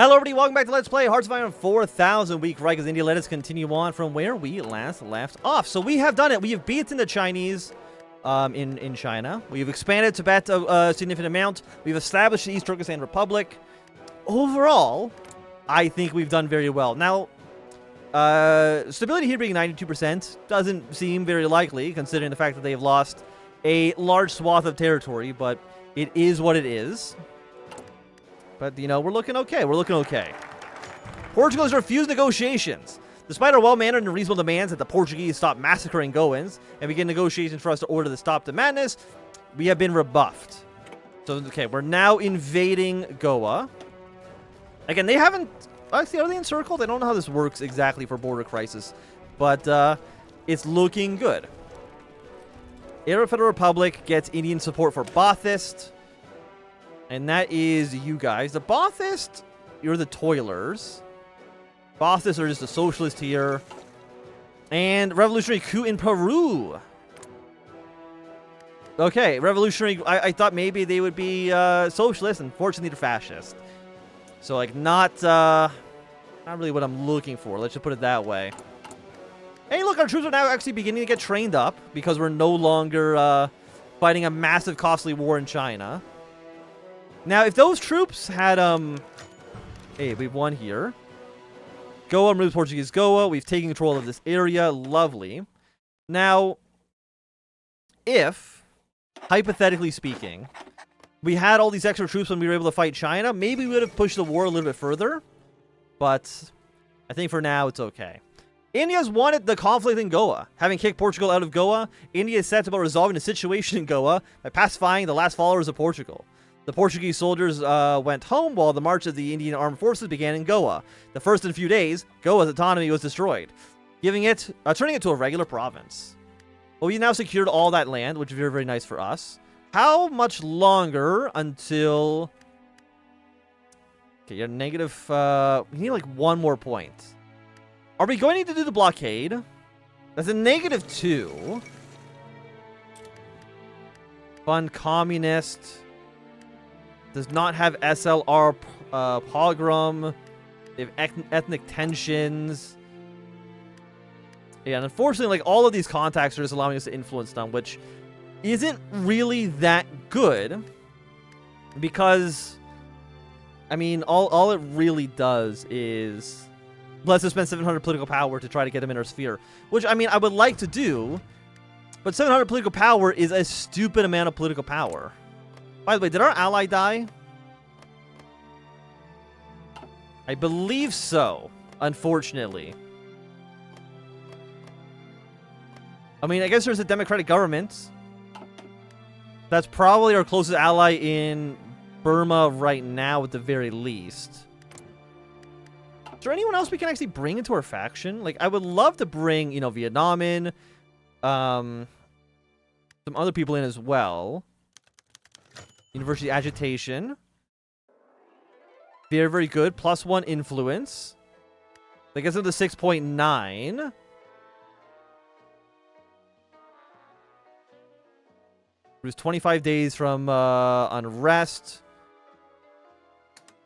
Hello everybody, welcome back to Let's Play Hearts of Iron 4000 week Reich as India. Let us continue on from where we last left off. So we have done it. We have beaten the Chinese in China. We've expanded Tibet a significant amount. We've established the East Turkestan Republic. Overall, I think we've done very well. Now, stability here being 92% doesn't seem very likely, considering the fact that they've lost a large swath of territory, but it is what it is. But, you know, we're looking okay. We're looking okay. Portugal has refused negotiations. Despite our well-mannered and reasonable demands that the Portuguese stop massacring Goans and begin negotiations for us to order the stop to madness, we have been rebuffed. So, okay, we're now invading Goa. Again, they haven't... Actually, are they encircled? I don't know how this works exactly for border crisis. But, it's looking good. Arab Federal Republic gets Indian support for Baathist. And that is you guys. The Baathist, you're the toilers. Baathists are just a socialist here. And revolutionary coup in Peru. Okay, revolutionary. I thought maybe they would be socialist. Unfortunately, they're fascist. So, like, not really what I'm looking for. Let's just put it that way. Hey, look, our troops are now actually beginning to get trained up because we're no longer fighting a massive, costly war in China. Now, if those troops had, hey, we've won here. Goa removes Portuguese Goa. We've taken control of this area. Lovely. Now, if, hypothetically speaking, we had all these extra troops when we were able to fight China, maybe we would have pushed the war a little bit further. But I think for now, it's okay. India's wanted the conflict in Goa. Having kicked Portugal out of Goa, India is set about resolving the situation in Goa by pacifying the last followers of Portugal. The Portuguese soldiers went home while the march of the Indian armed forces began in Goa. The first in a few days, Goa's autonomy was destroyed, turning it to a regular province. Well, we now secured all that land, which is very, very nice for us. How much longer until... Okay, you're negative... we need like one more point. Are we going to do the blockade? That's a -2. Fund communist... Does not have SLR pogrom. They have ethnic tensions. Yeah, and unfortunately, like, all of these contacts are just allowing us to influence them, which isn't really that good. Because, I mean, all it really does is lets us spend 700 political power to try to get them in our sphere. Which, I mean, I would like to do, but 700 political power is a stupid amount of political power. By the way, did our ally die? I believe so, unfortunately. I mean, I guess there's a democratic government. That's probably our closest ally in Burma right now, at the very least. Is there anyone else we can actually bring into our faction? Like, I would love to bring, you know, Vietnam in. Some other people in as well. University agitation. Very, very good. +1 influence. That gets them to 6.9. It was 25 days from unrest.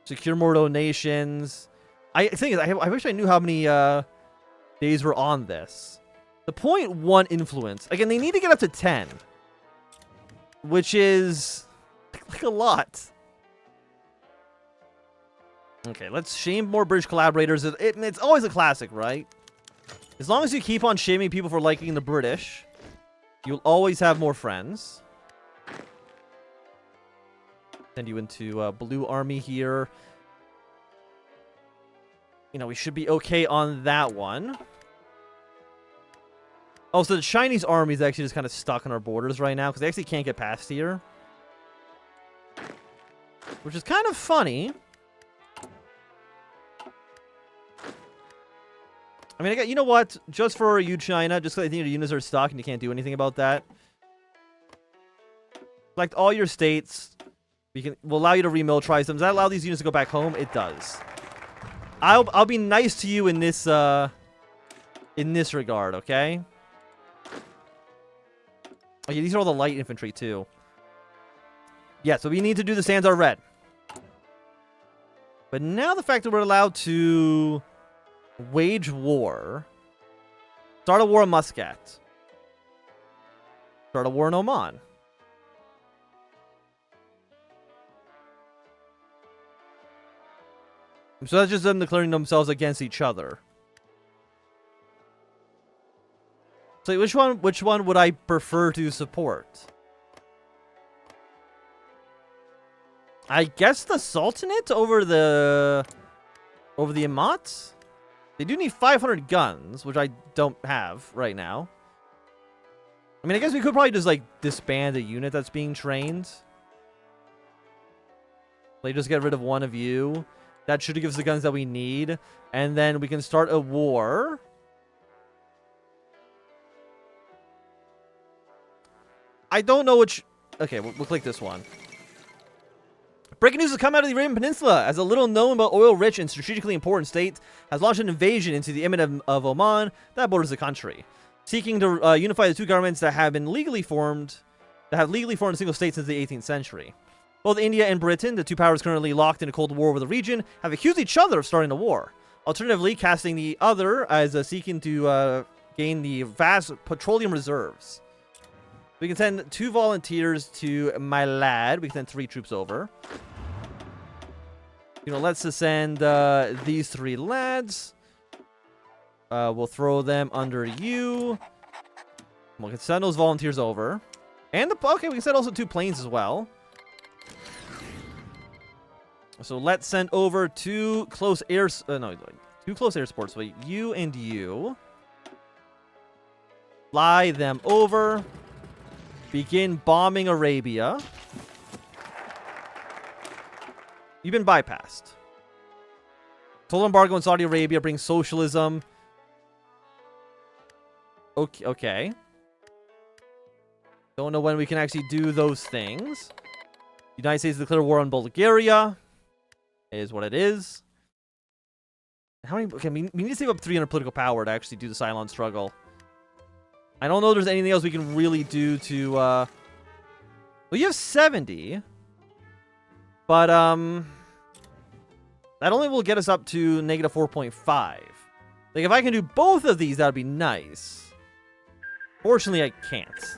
Secure more donations. I think I wish I knew how many days were on this. The 0.1 influence. Again, they need to get up to 10. Which is... like a lot. Okay, let's shame more British collaborators. It's always a classic, right? As long as you keep on shaming people for liking the British, you'll always have more friends. Send you into Blue Army here. You know, we should be okay on that one. Oh, so the Chinese army is actually just kind of stuck on our borders right now because they actually can't get past here. Which is kind of funny. I mean, you know what? Just for you, China, just because I think your units are stuck and you can't do anything about that. Select all your states. We'll allow you to remilitarize them. Does that allow these units to go back home? It does. I'll be nice to you in this regard, okay? Okay, these are all the light infantry too. Yeah, so we need to do the Sands are red. But now the fact that we're allowed to wage war, start a war in Muscat, start a war in Oman. So that's just them declaring themselves against each other. So which one would I prefer to support? I guess the Sultanate over the Imats? They do need 500 guns, which I don't have right now. I mean, I guess we could probably just, like, disband a unit that's being trained. Like, just get rid of one of you. That should give us the guns that we need. And then we can start a war. I don't know which... Okay, we'll click this one. Breaking news has come out of the Arabian Peninsula, as a little known but oil-rich and strategically important state has launched an invasion into the emirate of Oman that borders the country, seeking to unify the two governments that have legally formed a single state since the 18th century. Both India and Britain, the two powers currently locked in a cold war over the region, have accused each other of starting a war, alternatively casting the other as seeking to gain the vast petroleum reserves. We can send 2 volunteers to my lad. We can send 3 troops over. You know, let's just send these 3 lads. We'll throw them under you. We can send those volunteers over. And okay, we can send also 2 planes as well. So let's send over 2 close air... 2 close air supports. So you and you. Fly them over. Begin bombing Arabia. You've been bypassed. Total embargo in Saudi Arabia brings socialism. Okay. Don't know when we can actually do those things. United States declare war on Bulgaria. It is what it is. How many... Okay, we need to save up 300 political power to actually do the Ceylon struggle. I don't know if there's anything else we can really do to, Well, you have 70. But, that only will get us up to negative 4.5. Like, if I can do both of these, that would be nice. Fortunately, I can't.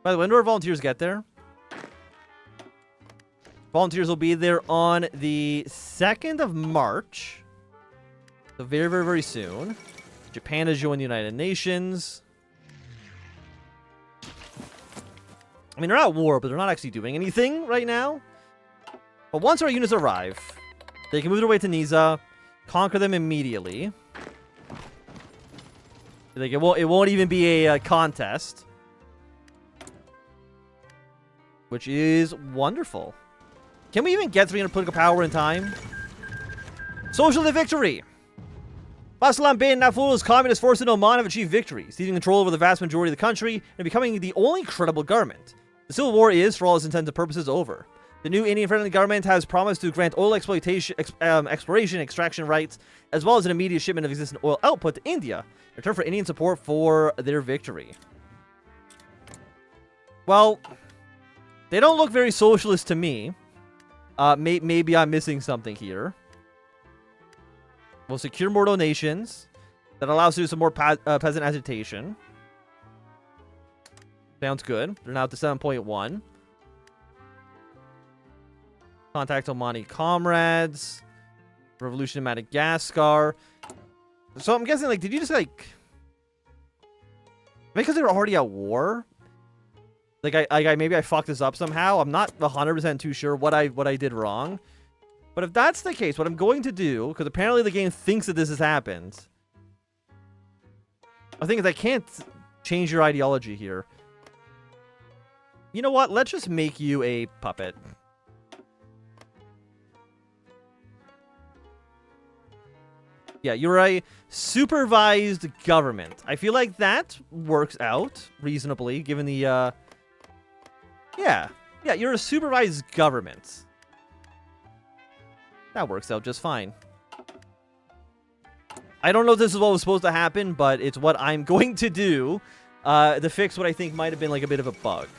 By the way, when do our volunteers get there? Volunteers will be there on the 2nd of March. So very, very, very soon. Japan has joined the United Nations. I mean, they're at war, but they're not actually doing anything right now. But once our units arrive, they can move their way to Niza, conquer them immediately. Like, it won't even be a contest. Which is wonderful. Can we even get 300 political power in time? Social victory! Baslam bin Naful's communist forces in Oman have achieved victory, seizing control over the vast majority of the country and becoming the only credible government. The civil war is, for all its intents and purposes, over. The new Indian-friendly government has promised to grant oil exploration, exploration, extraction rights, as well as an immediate shipment of existing oil output to India, in return for Indian support for their victory. Well, they don't look very socialist to me. Maybe I'm missing something here. We'll secure more donations. That allows us to do some more peasant agitation. Sounds good. They're now up to 7.1. Contact Omani comrades. Revolution in Madagascar. So I'm guessing, like, did you just, like... Because they were already at war? Like, maybe I fucked this up somehow. I'm not 100% too sure what I did wrong. But if that's the case, what I'm going to do, because apparently the game thinks that this has happened. The thing is, I can't change your ideology here. You know what? Let's just make you a puppet. Yeah, you're a supervised government. I feel like that works out reasonably, given the, Yeah, you're a supervised government. That works out just fine. I don't know if this is what was supposed to happen, but it's what I'm going to do to fix what I think might have been like a bit of a bug.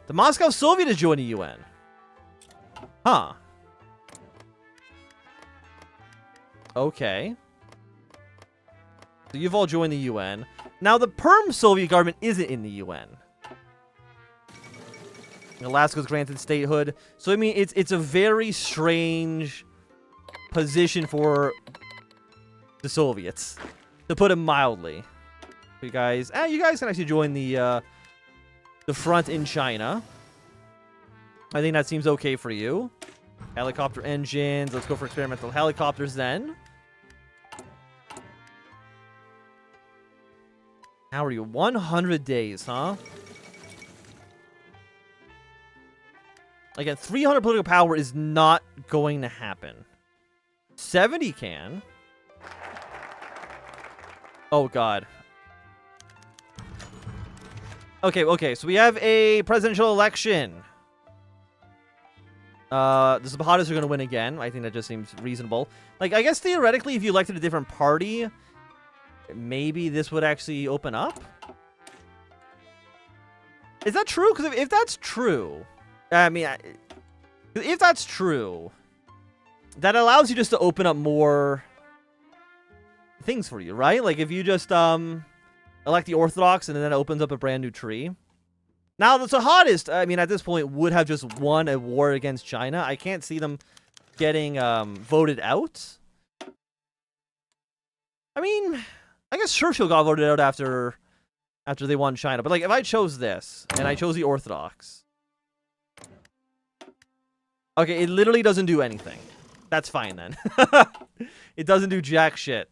The Moscow Soviet has joined the UN. Huh. Okay. So you've all joined the UN. Now, the Perm Soviet government isn't in the UN. Alaska's granted statehood. So, I mean, it's a very strange position for the Soviets, to put it mildly. You guys can actually join the front in China. I think that seems okay for you. Helicopter engines. Let's go for experimental helicopters then. How are you? 100 days, huh? Again, 300 political power is not going to happen. 70 can. Oh, God. Okay, so we have a presidential election. The Zapatas are going to win again. I think that just seems reasonable. Like, I guess theoretically, if you elected a different party, maybe this would actually open up? Is that true? Because if that's true... I mean, if that's true, that allows you just to open up more things for you, right? Like, if you just elect the Orthodox and then it opens up a brand new tree. Now, the Jihadists, I mean, at this point, would have just won a war against China. I can't see them getting voted out. I mean, I guess Churchill got voted out after they won China. But, like, if I chose this and I chose the Orthodox... Okay, it literally doesn't do anything. That's fine, then. It doesn't do jack shit.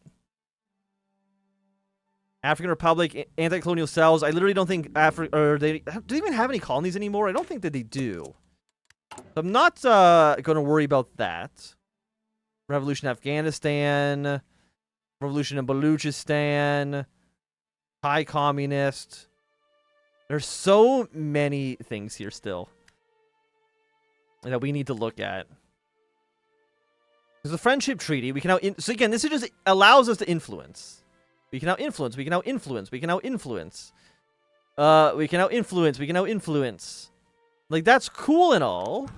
African Republic, anti-colonial cells. I literally don't think do they even have any colonies anymore? I don't think that they do. So I'm not going to worry about that. Revolution in Afghanistan. Revolution in Baluchistan. Thai communist. There's so many things here still that we need to look at. There's a friendship treaty. We can now... so again, this just allows us to influence. We can now influence. We can now influence. We can now influence. We can now influence. We can now influence. Like, that's cool and all.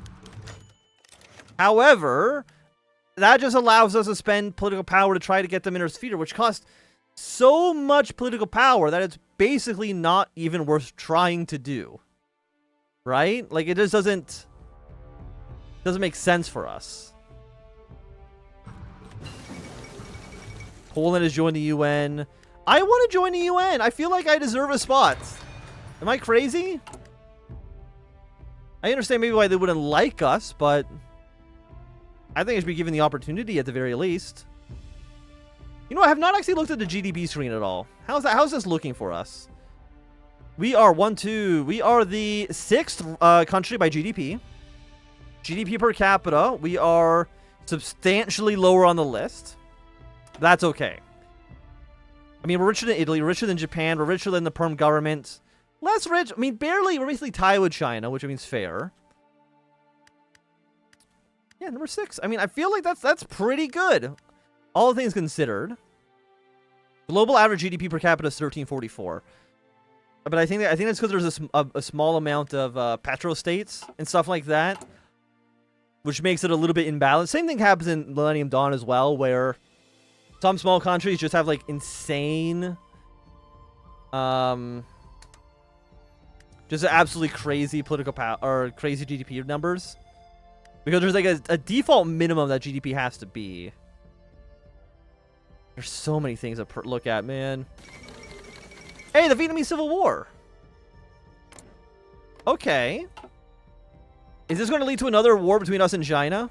However, that just allows us to spend political power to try to get them in our sphere, which costs so much political power that it's basically not even worth trying to do. Right? Like, it just doesn't make sense for us. Poland has joined the UN. I want to join the UN. I feel like I deserve a spot. Am I crazy? I understand maybe why they wouldn't like us, but I think I should be given the opportunity at the very least. You know, I have not actually looked at the GDP screen at all. How's that? How's this looking for us? We are we are the 6th country by GDP. GDP per capita, we are substantially lower on the list. That's okay. I mean, we're richer than Italy, we're richer than Japan, we're richer than the Perm government. Less rich, I mean, barely, we're basically tied with China, which means fair. Yeah, number 6. I mean, I feel like that's pretty good. All things considered. Global average GDP per capita is 1344. But I think that's because there's a small amount of petrostates and stuff like that, which makes it a little bit imbalanced. Same thing happens in Millennium Dawn as well, where some small countries just have, like, insane, just absolutely crazy political power, or crazy GDP numbers. Because there's, like, a default minimum that GDP has to be. There's so many things to look at, man. Hey, the Vietnamese Civil War. Okay. Is this going to lead to another war between us and China?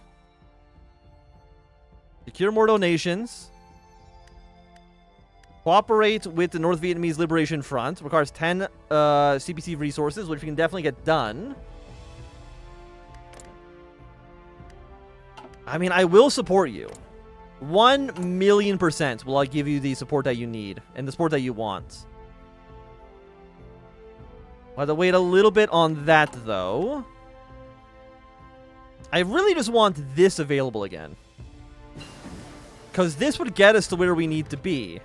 Secure more donations. Cooperate with the North Vietnamese Liberation Front. Requires 10 CPC resources, which we can definitely get done. I mean, I will support you. 1,000,000% will I give you the support that you need and the support that you want. I'll have to wait a little bit on that, though. I really just want this available again. Because this would get us to where we need to be.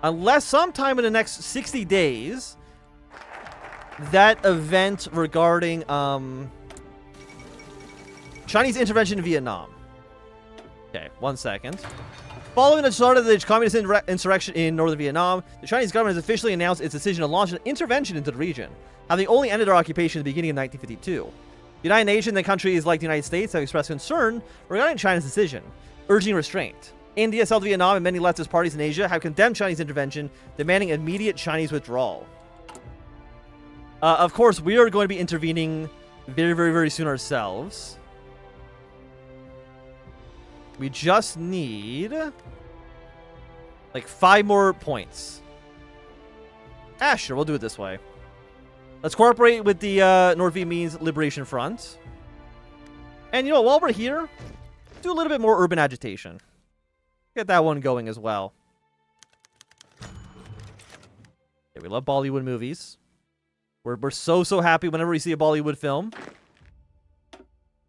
Unless sometime in the next 60 days, that event regarding Chinese intervention in Vietnam. Okay, 1 second. Following the start of the communist insurrection in northern Vietnam, the Chinese government has officially announced its decision to launch an intervention into the region, having only ended our occupation at the beginning of 1952. The United Nations and countries like the United States have expressed concern regarding China's decision, urging restraint. India, South Vietnam, and many leftist parties in Asia have condemned Chinese intervention, demanding immediate Chinese withdrawal. Of course, we are going to be intervening very, very, very soon ourselves. We just need like 5 more points. Ah, sure, we'll do it this way. Let's cooperate with the North Vietnamese Liberation Front. And you know, while we're here, do a little bit more urban agitation. Get that one going as well. Yeah, we love Bollywood movies. We're so happy whenever we see a Bollywood film.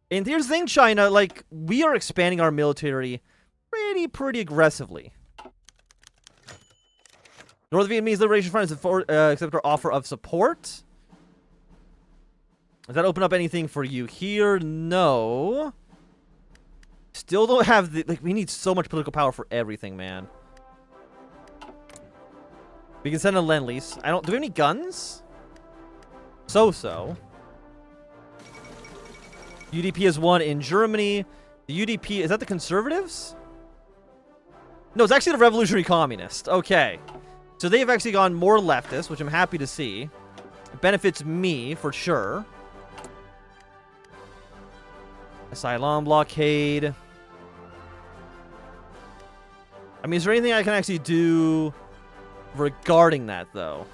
And here's the thing, China, like, we are expanding our military pretty aggressively. North Vietnamese Liberation Front has accepted our offer of support. Does that open up anything for you here? No. Still don't have the... Like, we need so much political power for everything, man. We can send a Lend-Lease. Do we have any guns? So. UDP has won in Germany. The UDP... Is that the Conservatives? No, it's actually the Revolutionary Communists. Okay. So they've actually gone more leftist, which I'm happy to see. It benefits me, for sure. A Ceylon blockade. I mean, is there anything I can actually do regarding that, though?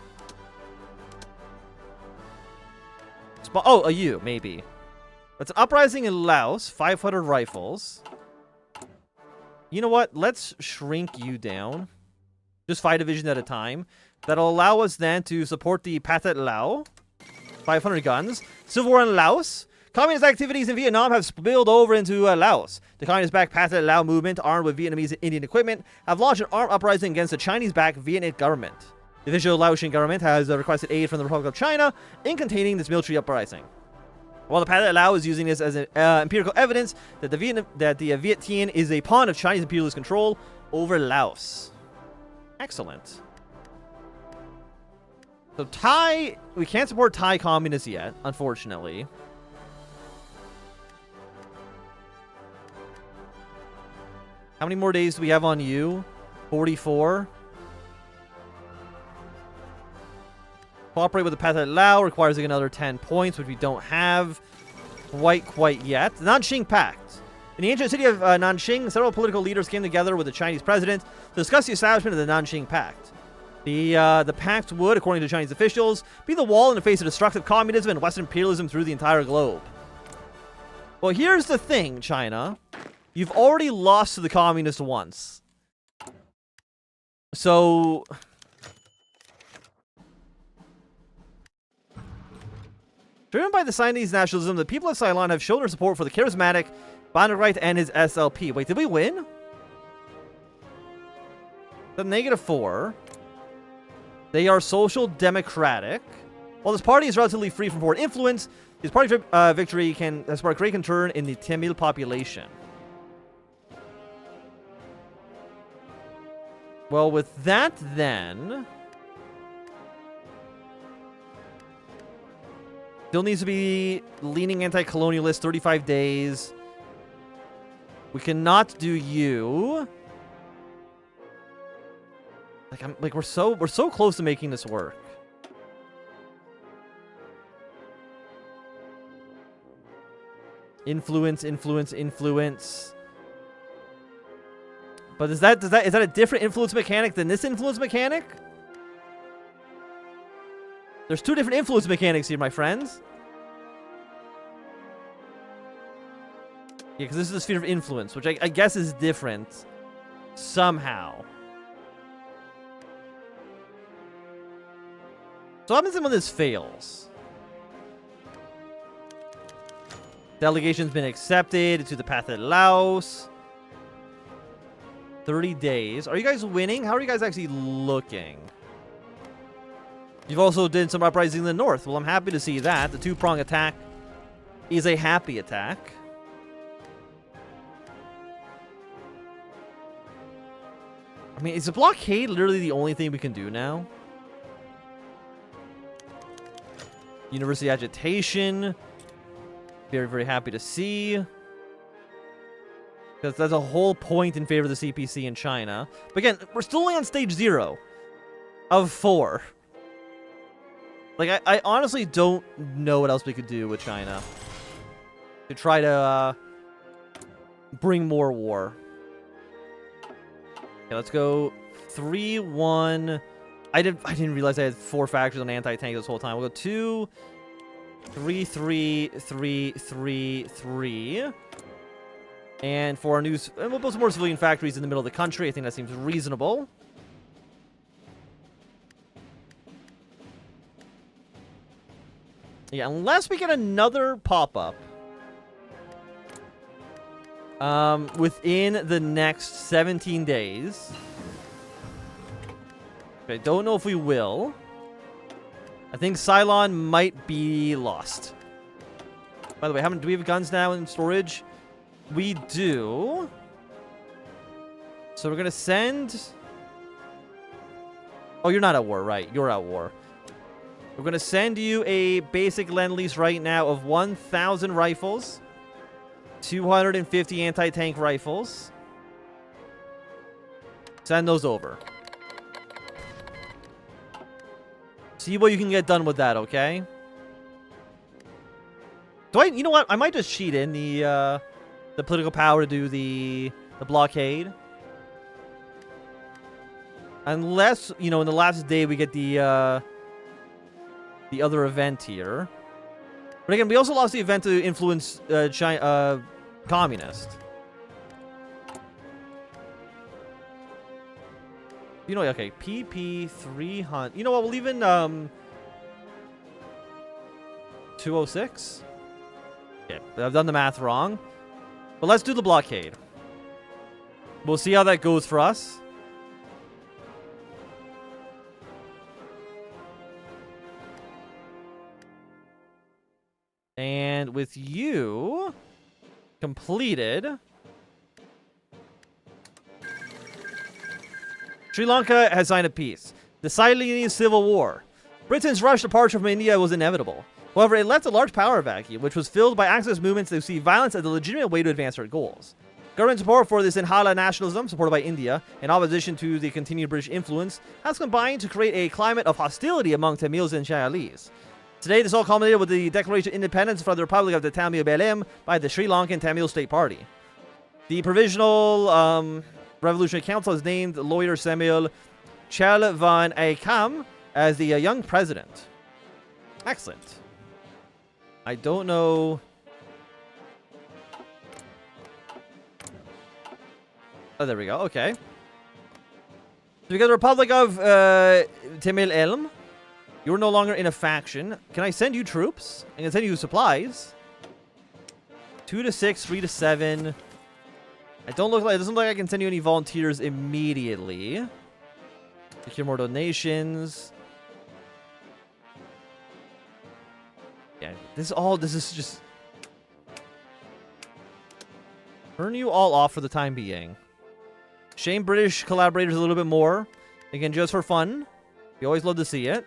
Oh, a U, maybe. That's an uprising in Laos. 500 rifles. You know what? Let's shrink you down. Just 5 divisions at a time. That'll allow us then to support the Pathet Lao. 500 guns. Civil war in Laos. Communist activities in Vietnam have spilled over into Laos. The communist-backed Pathet Lao movement, armed with Vietnamese and Indian equipment, have launched an armed uprising against the Chinese-backed Vietnam government. The official Laotian government has requested aid from the Republic of China in containing this military uprising. While the Pathet Lao is using this as empirical evidence that the Viet Thanh is a pawn of Chinese imperialist control over Laos. Excellent. So Thai, we can't support Thai communists yet, unfortunately. How many more days do we have on you? 44. Cooperate with the Pathet Lao requires like another 10 points, which we don't have quite yet. The Nanjing Pact. In the ancient city of Nanjing, several political leaders came together with the Chinese president to discuss the establishment of the Nanjing Pact. The pact would, according to Chinese officials, be the wall in the face of destructive communism and Western imperialism through the entire globe. Well, here's the thing, China. You've already lost to the communists once. So... Driven by the Chinese nationalism, the people of Ceylon have shown their support for the charismatic Reich and his SLP. Wait, did we win? The -4. They are social democratic. While this party is relatively free from foreign influence, his party victory has sparked great concern in the Tamil population. Well, with that, then... Still needs to be leaning anti-colonialist, 35 days. We cannot do you. Like we're so close to making this work. Influence. But is that a different influence mechanic than this influence mechanic? There's 2 different influence mechanics here, my friends. Yeah, because this is the sphere of influence, which I guess is different somehow. So what happens when this fails? Delegation's been accepted to the Pathet Laos. 30 days. Are you guys winning? How are you guys actually looking? You've also did some uprising in the north. Well, I'm happy to see that. The 2-prong attack is a happy attack. I mean, is a blockade literally the only thing we can do now? University agitation. Very, very happy to see. Because that's a whole point in favor of the CPC in China. But again, we're still only on stage 0 of 4. Like, I honestly don't know what else we could do with China to try to bring more war. Okay, let's go 3-1. I didn't realize I had 4 factors on anti-tank this whole time. We'll go 2, 3, 3, 3, 3, 3. And for our new, and we'll build some more civilian factories in the middle of the country. I think that seems reasonable. Yeah, unless we get another pop-up within the next 17 days. Okay, don't know if we will. I think Ceylon might be lost. By the way, do we have guns now in storage? We do. So we're going to send... Oh, you're not at war, right? You're at war. We're going to send you a basic lend-lease right now of 1,000 rifles. 250 anti-tank rifles. Send those over. See what you can get done with that, okay? You know what? I might just cheat in the political power to do the blockade. Unless, you know, in the last day we get the other event here. But again, we also lost the event to influence China, communist. You know, okay, PP 300. You know what? We'll leave in 206. Okay, I've done the math wrong. But let's do the blockade. We'll see how that goes for us. And with you completed, Sri Lanka has signed a peace. The Ceylon Civil War. Britain's rushed departure from India was inevitable. However, it left a large power vacuum, which was filled by activist movements that see violence as a legitimate way to advance their goals. Government support for this Sinhala nationalism, supported by India, in opposition to the continued British influence, has combined to create a climate of hostility among Tamils and Chinese. Today, this all culminated with the Declaration of Independence from the Republic of the Tamil Belem by the Sri Lankan Tamil State Party. The Provisional Revolutionary Council has named lawyer Samuel Chalvan Akam as the young president. Excellent. I don't know. Oh, there we go. Okay. So we got the Republic of Tamil Elm. You're no longer in a faction. Can I send you troops? I can send you supplies. 2 to 6, 3 to 7. It doesn't look like I can send you any volunteers immediately. Secure more donations. Yeah, this is just... Turn you all off for the time being. Shame British collaborators a little bit more. Again, just for fun. We always love to see it.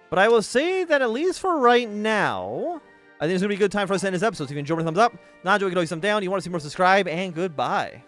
But I will say that at least for right now, I think it's going to be a good time for us to end this episode. So if you enjoyed, thumbs up. Not enjoying, you can always thumb down. You want to see more, subscribe, and goodbye.